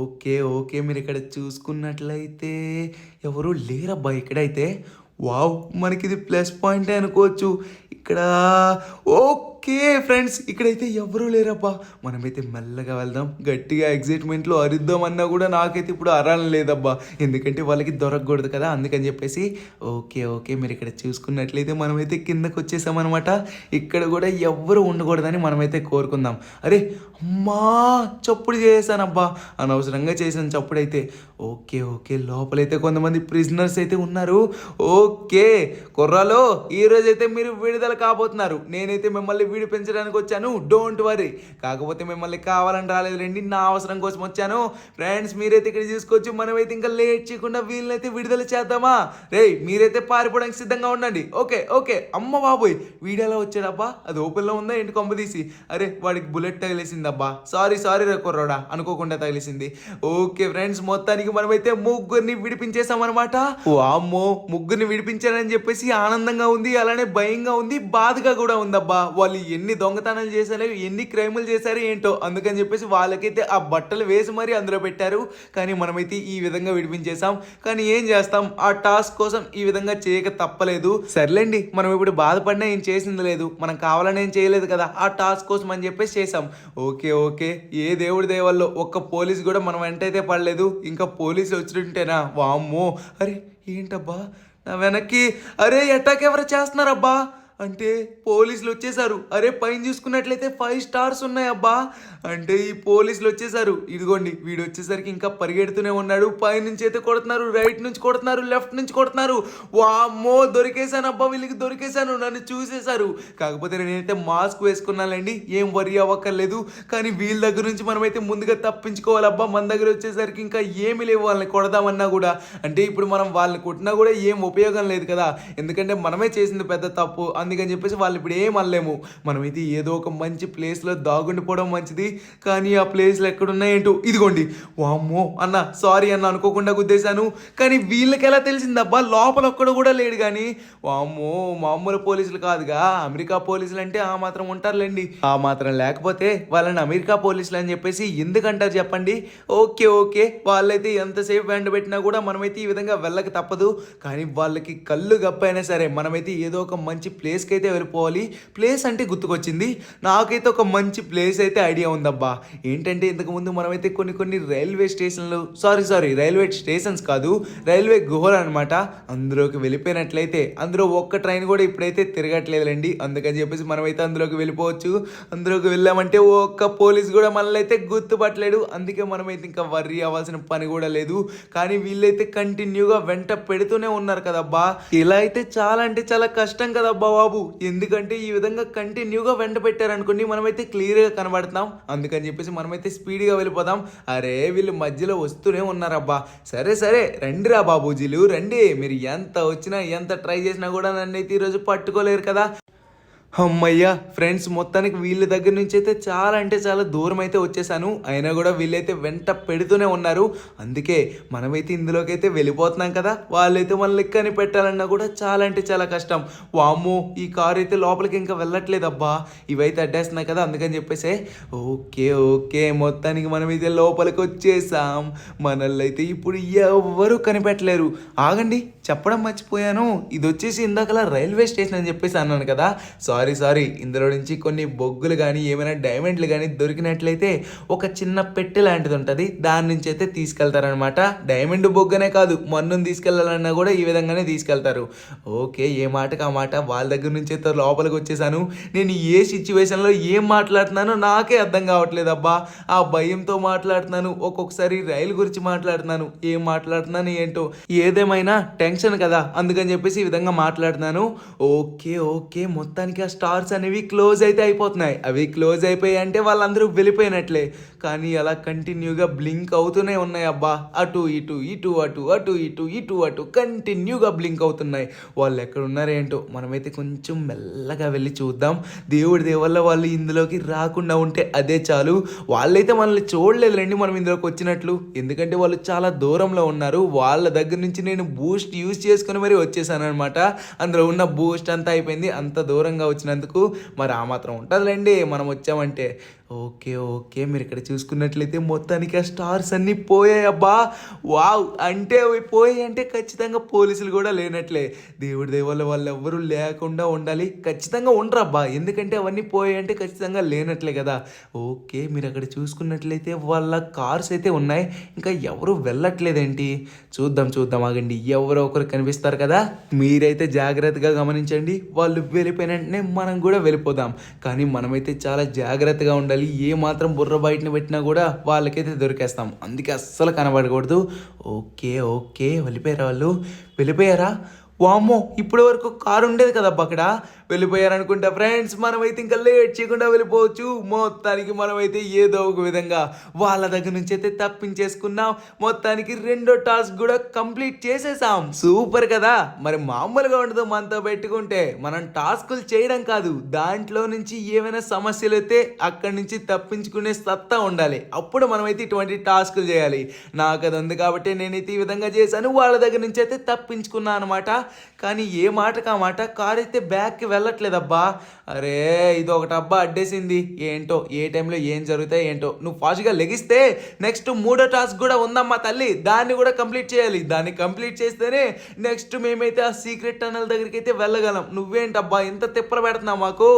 ఓకే ఓకే, మీరు ఇక్కడ చూసుకున్నట్లయితే ఎవరు లేరబ్బా ఇక్కడైతే. వావ్, మనకి ఇది ప్లస్ పాయింటే అనుకోవచ్చు. ఇక్కడ ఓకే ఫ్రెండ్స్, ఇక్కడైతే ఎవరూ లేరబ్బా. మనమైతే మెల్లగా వెళ్దాం. గట్టిగా ఎగ్జైట్మెంట్లో అరుద్దామన్నా కూడా నాకైతే ఇప్పుడు అరాలని లేదబ్బా. ఎందుకంటే వాళ్ళకి దొరకకూడదు కదా, అందుకని చెప్పేసి. ఓకే ఓకే, మీరు ఇక్కడ చూసుకున్నట్లయితే మనమైతే కిందకు వచ్చేసామన్నమాట. ఇక్కడ కూడా ఎవ్వరు ఉండకూడదని మనమైతే కోరుకుందాం. అరే అమ్మా, చప్పుడు చేశానబ్బా, అనవసరంగా చేశాను చప్పుడైతే. ఓకే ఓకే, లోపలైతే కొంతమంది ప్రిజనర్స్ అయితే ఉన్నారు. ఓకే కుర్రాలో, ఈరోజైతే మీరు విడుదల కాబోతున్నారు. నేనైతే మిమ్మల్ని విడిపించడానికి వచ్చాను, డోంట్ వరీ. కాకపోతే మిమ్మల్ని కావాలని రాలేదులేండి, నా అవసరం కోసం వచ్చాను. ఫ్రెండ్స్, మీరైతే ఇక్కడ చూసుకోవచ్చు. మనమైతే ఇంకా లేట్ చేయకుండా వీళ్ళనైతే విడుదల చేద్దామా. రేయ్, మీరైతే పారిపోవడానికి సిద్ధంగా ఉండండి. Okay okay. అమ్మ బాబోయ్, వీడియోలో వచ్చాడబ్బా. అది ఓపెన్లో ఉందా ఏంటి కొంప తీసి? అరే, వాడికి బుల్లెట్ తగిలేసిందబ్బా. సారీ రా కుర్రోడా, అనుకోకుండా తగిలేసింది. ఓకే ఫ్రెండ్స్, మొత్తానికి మనమైతే ముగ్గురిని విడిపించేసామన్నమాట. అమ్మో, ముగ్గురిని విడిపించారని చెప్పేసి ఆనందంగా ఉంది, అలానే భయంగా ఉంది, బాధగా కూడా ఉందబ్బా. వాళ్ళు ఎన్ని దొంగతనాలు చేశారో, ఎన్ని క్రైములు చేశారో ఏంటో, అందుకని చెప్పేసి వాళ్ళకైతే ఆ బట్టలు వేసి మరీ అందులో పెట్టారు. కానీ మనమైతే ఈ విధంగా విడిపించేసాం. కానీ ఏం చేస్తాం, ఆ టాస్క్ కోసం ఈ విధంగా చేయక తప్పలేదు. సర్లేండి, మనం ఇప్పుడు బాధపడినా ఏం చేసింది లేదు, మనం కావాలని ఏం చేయలేదు కదా, ఆ టాస్క్ కోసం అని చెప్పేసి చేసాం. ఓకే ఓకే, ఏ దేవుడి దేవల్లో ఒక్క పోలీస్ కూడా మనం వెంటైతే పడలేదు. ఇంకా పోలీసులు వచ్చింటేనా, వామ్మో. అరే ఏంటబ్బా నా వెనక్కి, అరే అటాక్ ఎవరు చేస్తున్నారబ్బా. అంటే పోలీసులు వచ్చేసారు. అరే పైన చూసుకున్నట్లయితే 5 స్టార్స్ ఉన్నాయబ్బా. అంటే ఈ పోలీసులు వచ్చేసారు. ఇదిగోండి, వీడు వచ్చేసరికి ఇంకా పరిగెడుతూనే ఉన్నాడు. పైనుంచి అయితే కొడుతున్నారు, రైట్ నుంచి కొడుతున్నారు, లెఫ్ట్ నుంచి కొడుతున్నారు. వామ్మో, దొరికేశాను అబ్బా, వీళ్ళకి దొరికేశాను, నన్ను చూసేశారు. కాకపోతే నేనైతే మాస్క్ వేసుకున్నానండి, ఏం వరి అవ్వక్కర్లేదు. కానీ వీళ్ళ దగ్గర నుంచి మనమైతే ముందుగా తప్పించుకోవాలబ్బా. మన దగ్గర వచ్చేసరికి ఇంకా ఏమి లేవు వాళ్ళని కొడదామన్నా కూడా. అంటే ఇప్పుడు మనం వాళ్ళని కొట్టినా కూడా ఏం ఉపయోగం లేదు కదా, ఎందుకంటే మనమే చేసింది పెద్ద తప్పు. అందుకని చెప్పేసి వాళ్ళు ఇప్పుడు ఏం అనలేము. మనమైతే ఏదో ఒక మంచి ప్లేస్లో దాగుండిపోవడం మంచిది. కానీ ఆ ప్లేస్లో ఎక్కడున్నాయేంటో. ఇదిగోండి, వామ్మో అన్న, సారీ అన్న, అనుకోకుండా గుద్దేశాను. కానీ వీళ్ళకి ఎలా తెలిసిందబ్బా, లోపల ఒక్కడు కూడా లేడు. కానీ వామ్మో, మామూలు పోలీసులు కాదుగా, అమెరికా పోలీసులు అంటే ఆ మాత్రం ఉంటారులేండి. ఆ మాత్రం లేకపోతే వాళ్ళని అమెరికా పోలీసులు అని చెప్పేసి ఎందుకంటారు చెప్పండి. ఓకే ఓకే, వాళ్ళైతే ఎంతసేపు వెంట పెట్టినా కూడా మనమైతే ఈ విధంగా వెళ్ళక తప్పదు. కానీ వాళ్ళకి కళ్ళు గప్పైనా సరే మనమైతే ఏదో ఒక మంచి ప్లేస్కి అయితే వెళ్ళిపోవాలి. ప్లేస్ అంటే గుర్తుకొచ్చింది, నాకైతే ఒక మంచి ప్లేస్ అయితే ఐడియా ఉందబ్బా. ఏంటంటే ఇంతకుముందు మనమైతే కొన్ని రైల్వే స్టేషన్లు, సారీ రైల్వే స్టేషన్స్ కాదు, రైల్వే గుహలు అనమాట, అందులోకి వెళ్ళిపోయినట్లయితే అందులో ఒక్క ట్రైన్ కూడా ఇప్పుడైతే తిరగట్లేదులేండి. అందుకని చెప్పేసి మనమైతే అందులోకి వెళ్ళిపోవచ్చు. అందులోకి వెళ్ళామంటే ఒక్క పోలీస్ కూడా మనల్ని అయితే గుర్తుపట్టలేడు. అందుకే మనమైతే ఇంకా వర్రీ అవ్వాల్సిన పని కూడా లేదు. కానీ వీళ్ళైతే కంటిన్యూగా వెంట పెడుతూనే ఉన్నారు కదబ్బా. ఇలా అయితే చాలా అంటే చాలా కష్టం కదబ్బా బాబు. ఎందుకంటే ఈ విధంగా కంటిన్యూగా వెంట పెట్టారనుకోండి, మనమైతే క్లియర్గా కనబడుతున్నాం. అందుకని చెప్పేసి మనమైతే స్పీడ్గా వెళ్ళిపోదాం. అరే వీళ్ళు మధ్యలో వస్తూనే ఉన్నారబ్బా. సరే రండిరా బాబూజీలు, రండి. మీరు ఎంత వచ్చినా ఎంత ట్రై చేసినా కూడా నన్ను అయితే ఈరోజు పట్టుకోలేరు కదా. అమ్మయ్యా ఫ్రెండ్స్, మొత్తానికి వీళ్ళ దగ్గర నుంచి అయితే చాలా అంటే చాలా దూరం అయితే వచ్చేసాను. అయినా కూడా వీళ్ళైతే వెంట పెడుతూనే ఉన్నారు. అందుకే మనమైతే ఇందులోకి అయితే వెళ్ళిపోతున్నాం కదా, వాళ్ళైతే మన లెక్కని పెట్టాలన్నా కూడా చాలా అంటే చాలా కష్టం. వామ్మో, ఈ కారు అయితే లోపలికి ఇంకా వెళ్ళట్లేదబ్బా. ఇవైతే అడ్డేస్తున్నాయి కదా, అందుకని చెప్పేసి. ఓకే, మొత్తానికి మనం అయితే లోపలికి వచ్చేసాం. మనల్ని అయితే ఇప్పుడు ఎవ్వరూ కనిపెట్టలేరు. ఆగండి, చెప్పడం మర్చిపోయాను, ఇది వచ్చేసి ఇందాకలా రైల్వే స్టేషన్ అని చెప్పేసి అన్నాను కదా. సారీ, ఇందులో నుంచి కొన్ని బొగ్గులు కానీ ఏమైనా డైమండ్లు కానీ దొరికినట్లయితే ఒక చిన్న పెట్టె లాంటిది ఉంటుంది, దాని నుంచి అయితే తీసుకెళ్తారనమాట. డైమండ్ బొగ్గనే కాదు, మన్నుని తీసుకెళ్ళాలన్నా కూడా ఈ విధంగానే తీసుకెళ్తారు. ఓకే, ఏ మాటకు ఆ మాట. వాళ్ళ దగ్గర నుంచి అయితే లోపలికి వచ్చేసాను. నేను ఏ సిచ్యువేషన్లో ఏం మాట్లాడుతున్నానో నాకే అర్థం కావట్లేదు అబ్బా. ఆ భయంతో మాట్లాడుతున్నాను, ఒక్కొక్కసారి రైలు గురించి మాట్లాడుతున్నాను, ఏం మాట్లాడుతున్నాను ఏంటో. ఏదేమైనా టెన్షన్ కదా, అందుకని చెప్పేసి ఈ విధంగా మాట్లాడుతున్నాను. ఓకే, మొత్తానికి ఆ స్టార్స్ అనేవి క్లోజ్ అయితే అయిపోతున్నాయి. అవి క్లోజ్ అయిపోయాయి అంటే వాళ్ళందరూ వెళ్ళిపోయినట్లే. కానీ అలా కంటిన్యూగా బ్లింక్ అవుతూనే ఉన్నాయి అబ్బా. అటు ఇటు అటు కంటిన్యూగా బ్లింక్ అవుతున్నాయి. వాళ్ళు ఎక్కడ ఉన్నారేంటో. మనమైతే కొంచెం మెల్లగా వెళ్ళి చూద్దాం. దేవుడి దేవల్ల వాళ్ళు ఇందులోకి రాకుండా ఉంటే అదే చాలు. వాళ్ళైతే మనల్ని చూడలేదులేండి మనం ఇందులోకి వచ్చినట్లు, ఎందుకంటే వాళ్ళు చాలా దూరంలో ఉన్నారు. వాళ్ళ దగ్గర నుంచి నేను బూస్ట్ యూజ్ చేసుకుని మరి వచ్చేసాను అనమాట. అందులో ఉన్న బూస్ట్ అంతా అయిపోయింది. అంత దూరంగా వచ్చినందుకు మరి ఆ మాత్రం ఉంటుందిలేండి మనం వచ్చామంటే. ఓకే, మీరు ఇక్కడ చూసుకున్నట్లయితే మొత్తానికి ఆ స్టార్స్ అన్నీ పోయాయి అబ్బా. వావ్, అంటే అవి పోయాయి అంటే ఖచ్చితంగా పోలీసులు కూడా లేనట్లే. దేవుడి దేవాల వాళ్ళు ఎవ్వరూ లేకుండా ఉండాలి, ఖచ్చితంగా ఉండరు అబ్బా, ఎందుకంటే అవన్నీ పోయాయి అంటే ఖచ్చితంగా లేనట్లే కదా. ఓకే, మీరు అక్కడ చూసుకున్నట్లయితే వాళ్ళ కార్స్ అయితే ఉన్నాయి, ఇంకా ఎవరు వెళ్ళట్లేదేంటి. చూద్దాం ఆగండి, ఎవరో ఒకరు కనిపిస్తారు కదా. మీరైతే జాగ్రత్తగా గమనించండి. వాళ్ళు వెళ్ళిపోయిన వెంటనే మనం కూడా వెళ్ళిపోదాం. కానీ మనమైతే చాలా జాగ్రత్తగా ఉండాలి. ఏ మాత్రం బుర్ర బయటని పెట్టినా కూడా వాళ్ళకైతే దొరికేస్తాం, అందుకే అస్సలు కనబడకూడదు. ఓకే, వెళ్ళిపోయారా? వామ్మో, ఇప్పటి వరకు కారు ఉండేది కదా అక్కడ, వెళ్ళిపోయారనుకుంటా ఫ్రెండ్స్. మనమైతే ఇంకా లేట్ చేయకుండా వెళ్ళిపోవచ్చు. మొత్తానికి మనమైతే ఏదో ఒక విధంగా వాళ్ళ దగ్గర నుంచి అయితే తప్పించేసుకున్నాం. మొత్తానికి రెండో టాస్క్ కూడా కంప్లీట్ చేసేసాం. సూపర్ కదా. మరి మామూలుగా ఉండదు మనతో పెట్టుకుంటే. మనం టాస్కులు చేయడం కాదు, దాంట్లో నుంచి ఏమైనా సమస్యలు అయితే అక్కడి నుంచి తప్పించుకునే సత్తా ఉండాలి. అప్పుడు మనమైతే ఇటువంటి టాస్కులు చేయాలి. నాకు అది ఉంది కాబట్టి నేనైతే ఈ విధంగా చేశాను. వాళ్ళ దగ్గర నుంచి అయితే తప్పించుకున్నాను అనమాట. కానీ ఏ మాటకు ఆ మాట, కారు అయితే బ్యాక్కి వెళ్ళట్లేదబ్బా. అరే, ఇది ఒకటి అబ్బా అడ్డేసింది. ఏంటో ఏ టైంలో ఏం జరుగుతాయి ఏంటో. నువ్వు ఫాస్ట్గా లెగిస్తే నెక్స్ట్ మూడో టాస్క్ కూడా ఉందమ్మా తల్లి, దాన్ని కూడా కంప్లీట్ చేయాలి. దాన్ని కంప్లీట్ చేస్తేనే నెక్స్ట్ మేమైతే ఆ సీక్రెట్ టనల్ దగ్గరికి అయితే వెళ్ళగలం. నువ్వేంటబ్బా ఇంత తిప్పర పెడుతున్నావు మాకు.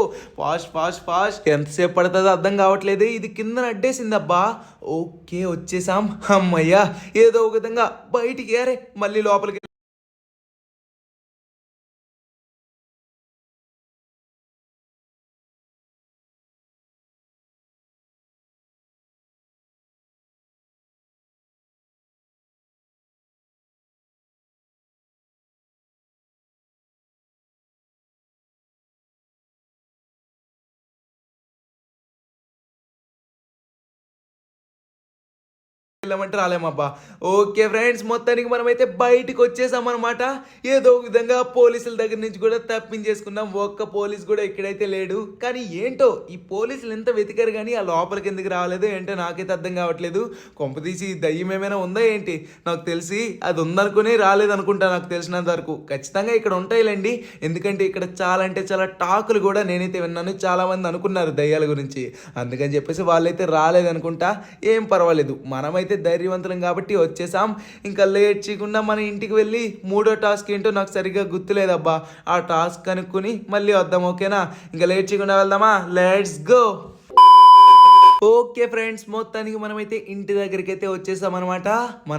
ఫాస్ట్ ఎంతసేపు పడుతుందో అర్థం కావట్లేదు. ఇది కింద అడ్డేసిందబ్బా. ఓకే, వచ్చేసాం. అమ్మయ్యా, ఏదో ఒక విధంగా బయటికి. అరే, మళ్ళీ లోపలికి వెళ్ళమంటే రాలేమబ్బా. ఓకే ఫ్రెండ్స్, మొత్తానికి మనమైతే బయటికి వచ్చేసాం అనమాట. ఏదో ఒక విధంగా పోలీసుల దగ్గర నుంచి కూడా తప్పించేసుకున్నాం. ఒక్క పోలీస్ కూడా ఇక్కడైతే లేడు. కానీ ఏంటో ఈ పోలీసులు ఎంత వెతికారు కానీ ఆ లోపలికి ఎందుకు రాలేదు ఏంటో నాకైతే అర్థం కావట్లేదు. కొంపతీసి దయ్యం ఏమైనా ఉందా ఏంటి? నాకు తెలిసి అది ఉందనుకుని రాలేదనుకుంటా. నాకు తెలిసినంత వరకు ఖచ్చితంగా ఇక్కడ ఉంటాయిలేండి, ఎందుకంటే ఇక్కడ చాలా అంటే చాలా టాకులు కూడా నేనైతే విన్నాను. చాలామంది అనుకున్నారు దయ్యాల గురించి, అందుకని చెప్పేసి వాళ్ళైతే రాలేదనుకుంటా. ఏం పర్వాలేదు, మనమైతే ధైర్యవంతులం కాబట్టి వచ్చేసాం. ఇంకా లేట్ చేయకుండా మన ఇంటికి వెళ్ళి మూడో టాస్క్ ఏంటో నాకు సరిగ్గా గుర్తులేదబ్బా. ఆ టాస్క్ కనుక్కొని మళ్ళీ వద్దాం. ఓకేనా? ఇంకా లేట్ చేయకుండా వెళ్దామా? Let's go. ఓకే ఫ్రెండ్స్, మొత్తానికి మనమైతే ఇంటి దగ్గరికి అయితే వచ్చేసాం అనమాట. మనం